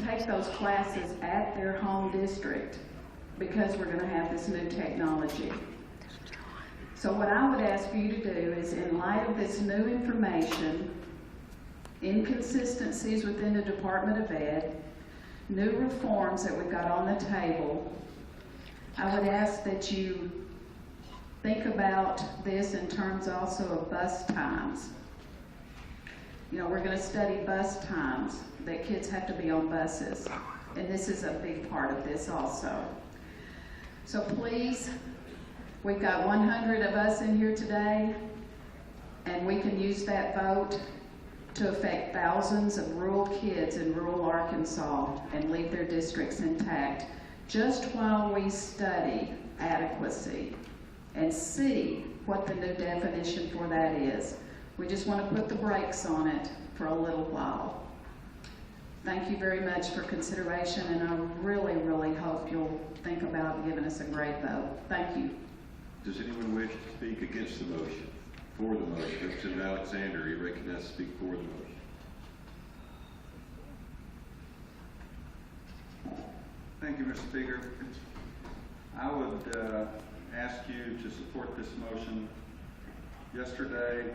take those classes at their home district because we're going to have this new technology. So what I would ask for you to do is, in light of this new information, inconsistencies within the Department of Ed, new reforms that we've got on the table, I would ask that you think about this in terms also of bus times. You know, we're going to study bus times, that kids have to be on buses, and this is a big part of this also. So please, we've got 100 of us in here today, and we can use that vote to affect thousands of rural kids in rural Arkansas and leave their districts intact, just while we study adequacy and see what the new definition for that is. We just want to put the brakes on it for a little while. Thank you very much for consideration, and I really, really hope you'll think about giving us a great vote. Thank you. Does anyone wish to speak against the motion? For the motion? Representative Alexander, you recognized to speak for the motion. Thank you, Mr. Speaker. I would ask you to support this motion. Yesterday,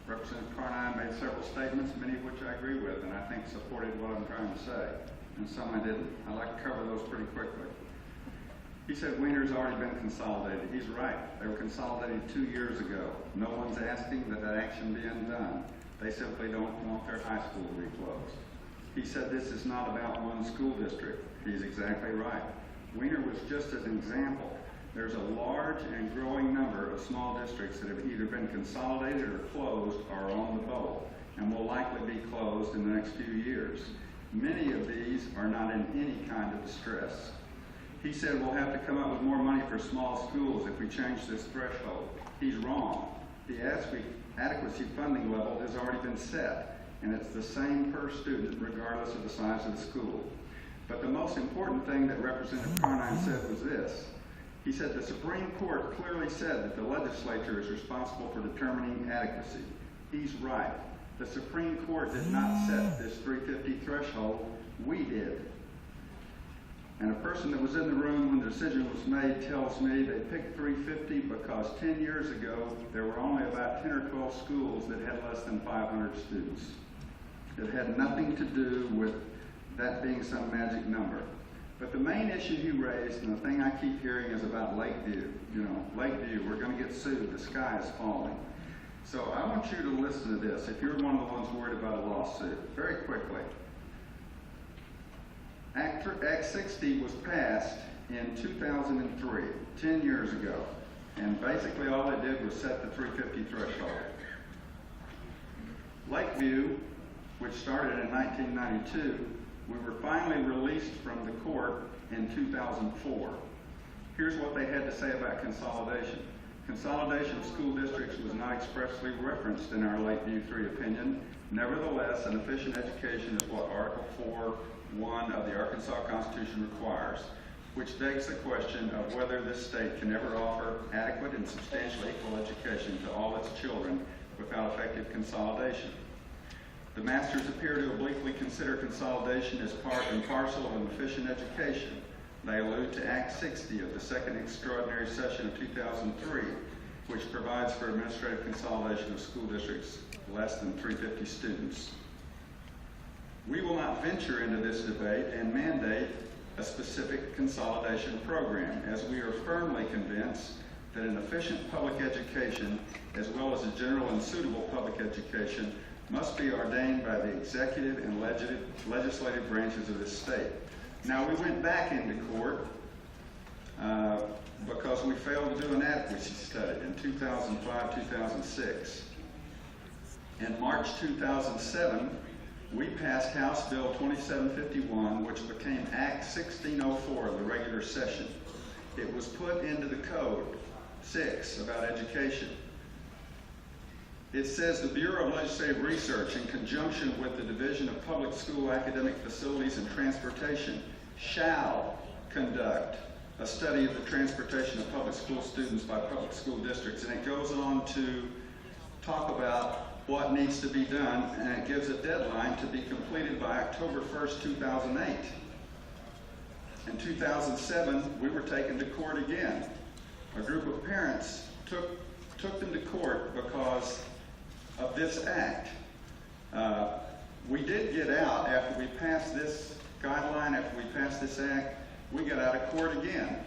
Representative Carnine made several statements, many of which I agree with, and I think supported what I'm trying to say, and some I didn't. I'd like to cover those pretty quickly. He said Wiener's already been consolidated. He's right. They were consolidated 2 years ago. No one's asking that action be undone. They simply don't want their high school to be closed. He said this is not about one school district. He's exactly right. Wiener was just as an example. There's a large and growing number of small districts that have either been consolidated or closed or are on the boat and will likely be closed in the next few years. Many of these are not in any kind of distress. He said we'll have to come up with more money for small schools if we change this threshold. He's wrong. The adequacy funding level has already been set, and it's the same per student regardless of the size of the school. But the most important thing that Representative Carnine said was this. He said the Supreme Court clearly said that the legislature is responsible for determining adequacy. He's right. The Supreme Court did not set this 350 threshold. We did. And a person that was in the room when the decision was made tells me they picked 350 because 10 years ago there were only about 10 or 12 schools that had less than 500 students. It had nothing to do with that being some magic number. But the main issue he raised, and the thing I keep hearing, is about Lakeview. You know, Lakeview, we're going to get sued. The sky is falling. So I want you to listen to this if you're one of the ones worried about a lawsuit. Very quickly. Act 60 was passed in 2003, 10 years ago. And basically all it did was set the 350 threshold. Lakeview, which started in 1992, we were finally released from the court in 2004. Here's what they had to say about consolidation. Consolidation of school districts was not expressly referenced in our Lakeview 3 opinion. Nevertheless, an efficient education is what Article 4.1 of the Arkansas Constitution requires, which begs the question of whether this state can ever offer adequate and substantially equal education to all its children without effective consolidation. The masters appear to obliquely consider consolidation as part and parcel of an efficient education. They allude to Act 60 of the Second Extraordinary Session of 2003, which provides for administrative consolidation of school districts less than 350 students. We will not venture into this debate and mandate a specific consolidation program, as we are firmly convinced that an efficient public education, as well as a general and suitable public education, must be ordained by the executive and legislative branches of this state. Now, we went back into court because we failed to do an adequacy study in 2005-2006. In March 2007, we passed House Bill 2751, which became Act 1604 of the regular session. It was put into the Code 6 about education. It says the Bureau of Legislative Research, in conjunction with the Division of Public School Academic Facilities and Transportation, shall conduct a study of the transportation of public school students by public school districts. And it goes on to talk about what needs to be done, and it gives a deadline to be completed by October 1st, 2008. In 2007, we were taken to court again. A group of parents took them to court because of this act. We did get out after we passed this guideline, after we passed this act, we got out of court again.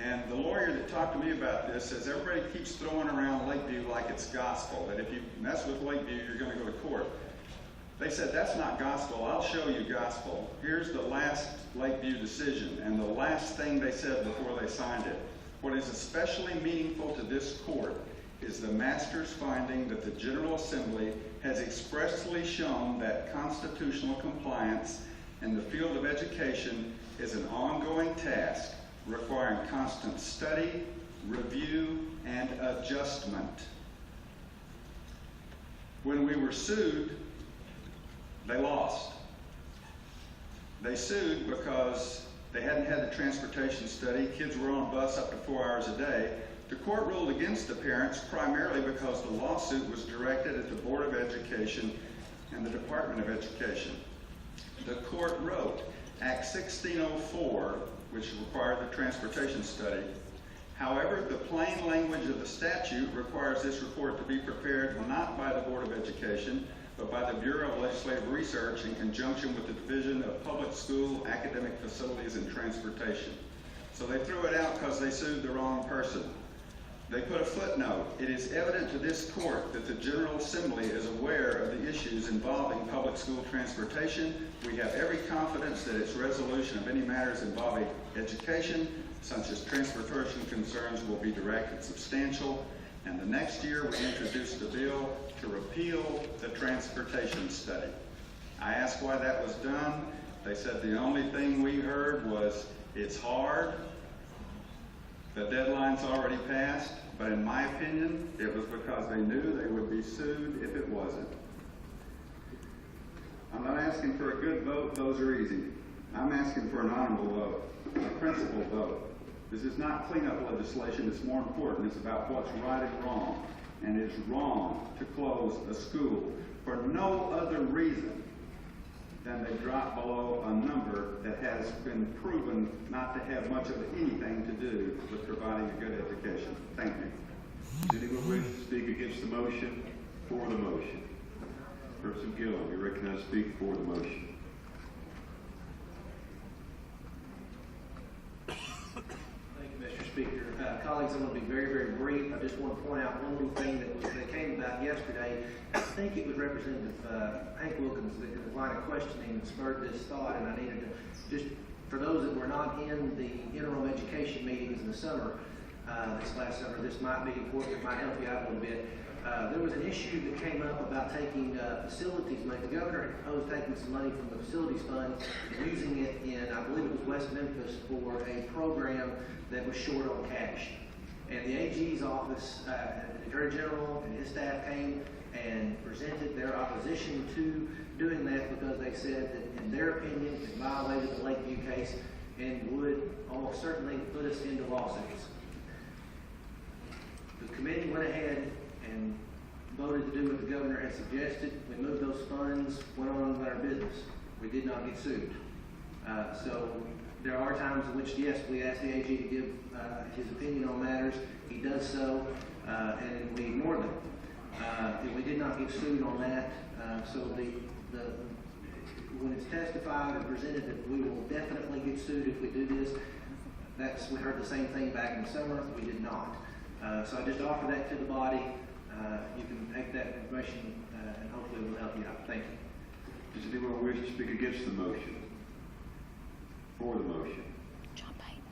And the lawyer that talked to me about this says everybody keeps throwing around Lakeview like it's gospel, that if you mess with Lakeview, you're going to go to court. They said, that's not gospel. I'll show you gospel. Here's the last Lakeview decision, and the last thing they said before they signed it. What is especially meaningful to this court is the master's finding that the General Assembly has expressly shown that constitutional compliance in the field of education is an ongoing task requiring constant study, review, and adjustment. When we were sued, they lost. They sued because they hadn't had the transportation study. Kids were on a bus up to 4 hours a day. The court ruled against the parents primarily because the lawsuit was directed at the Board of Education and the Department of Education. The court wrote Act 1604, which required the transportation study. However, the plain language of the statute requires this report to be prepared not by the Board of Education, but by the Bureau of Legislative Research in conjunction with the Division of Public School, Academic Facilities, and Transportation. So they threw it out because they sued the wrong person. They put a footnote. It is evident to this court that the General Assembly is aware of the issues involving public school transportation. We have every confidence that its resolution of any matters involving education, such as transportation concerns, will be direct and substantial. And the next year, we introduced a bill to repeal the transportation study. I asked why that was done. They said the only thing we heard was, it's hard, the deadline's already passed, but in my opinion, it was because they knew they would be sued if it wasn't. I'm not asking for a good vote, those are easy. I'm asking for an honorable vote, a principled vote. This is not cleanup legislation, it's more important. It's about what's right and wrong. And it's wrong to close a school for no other reason than they drop below a number that has been proven not to have much of anything to do with providing a good education. Thank you. Does anyone wish to speak against the motion? For the motion. Person Gillum, you recognize to speak for the motion. Thank you, Mr. Speaker. Colleagues, I'm going to be very, very brief. I just want to point out one little thing that came about yesterday. I think it was Representative Hank Wilkins that in the line of questioning spurred this thought, and I needed to just, for those that were not in the interim education meetings in the summer, this last summer, this might be important, it might help you out a little bit. There was an issue that came up about taking facilities money. The governor had proposed taking some money from the facilities fund and using it in, I believe it was West Memphis, for a program that was short on cash. And the AG's office, the Attorney General and his staff came and presented their opposition to doing that because they said that, in their opinion, it violated the Lakeview case and would almost certainly put us into lawsuits. The committee went ahead and voted to do what the governor had suggested. We moved those funds, went on with our business. We did not get sued. So there are times in which, yes, we ask the AG to give his opinion on matters. He does so, and we ignore them. We did not get sued on that. So when it's testified or presented that we will definitely get sued if we do this, we heard the same thing back in the summer. We did not. So I just offer that to the body. You can take that information and hopefully it will help you out. Thank you. Does anyone wish to speak against the motion? For the motion. John Payton.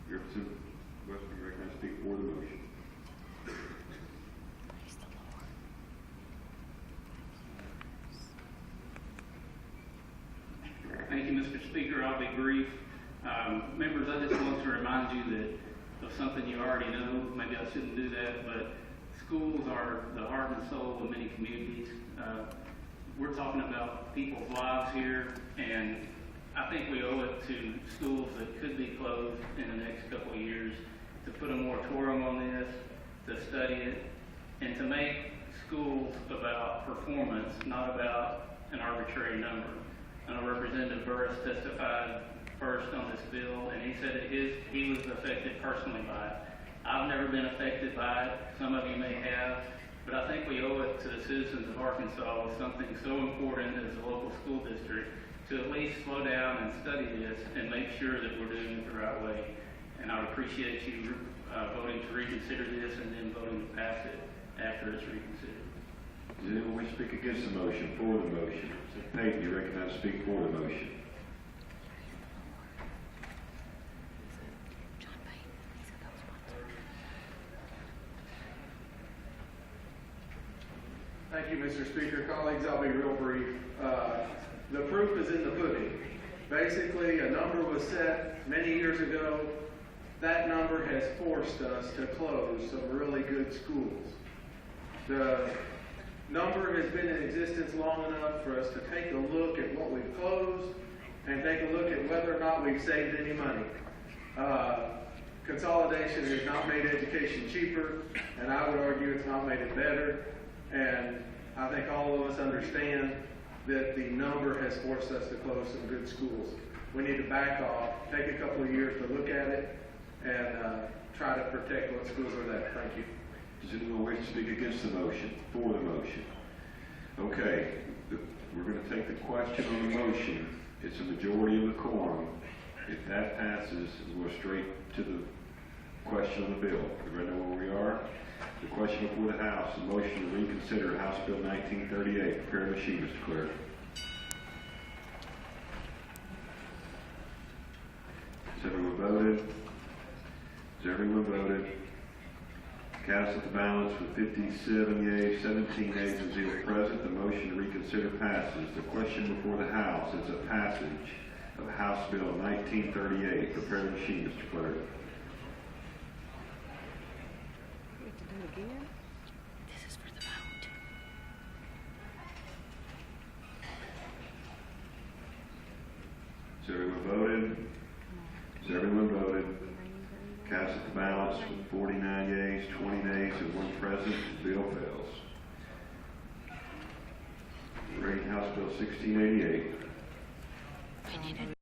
Representative Westby, you recognize to speak for the motion. Praise the Lord. Thank you, Mr. Speaker. I'll be brief. Members, I just want to remind you that of something you already know. Maybe I shouldn't do that, but schools are the heart and soul of many communities. We're talking about people's lives here, and I think we owe it to schools that could be closed in the next couple of years to put a moratorium on this, to study it, and to make schools about performance, not about an arbitrary number. I know Representative Burris testified first on this bill, and he said that he was affected personally by it. I've never been affected by it. Some of you may have, but I think we owe it to the citizens of Arkansas, something so important as a local school district, to at least slow down and study this and make sure that we're doing it the right way. And I would appreciate you voting to reconsider this and then voting to pass it after it's reconsidered. Does anyone wish to speak against the motion, for the motion? Mr. Payton, you recognize to speak for the motion. Thank you, Mr. Speaker. Colleagues, I'll be real brief. The proof is in the pudding. Basically, a number was set many years ago. That number has forced us to close some really good schools. The number has been in existence long enough for us to take a look at what we've closed and take a look at whether or not we've saved any money. Consolidation has not made education cheaper, and I would argue it's not made it better. And I think all of us understand that the number has forced us to close some good schools. We need to back off, take a couple of years to look at it, and try to protect what schools are left. Thank you. Does anyone wish to speak against the motion, for the motion? Okay, we're going to take the question on the motion. It's a majority of the quorum. If that passes, we'll go straight to the question on the bill. Everybody know where we are? The question before the House, the motion to reconsider House Bill 1938. Prepare the machine, Mr. Clerk. Has everyone voted? Has everyone voted? Cast the balance with 57 yeas, 17 nays, and 0 present. The motion to reconsider passes. The question before the House is a passage of House Bill 1938. Prepare the machine, Mr. Clerk. This is for the vote. Has everyone voted? Has everyone voted? Cast the balance with 49 yeas, 20 nays, and 1 present. The bill fails. Reading House Bill 1688. I need a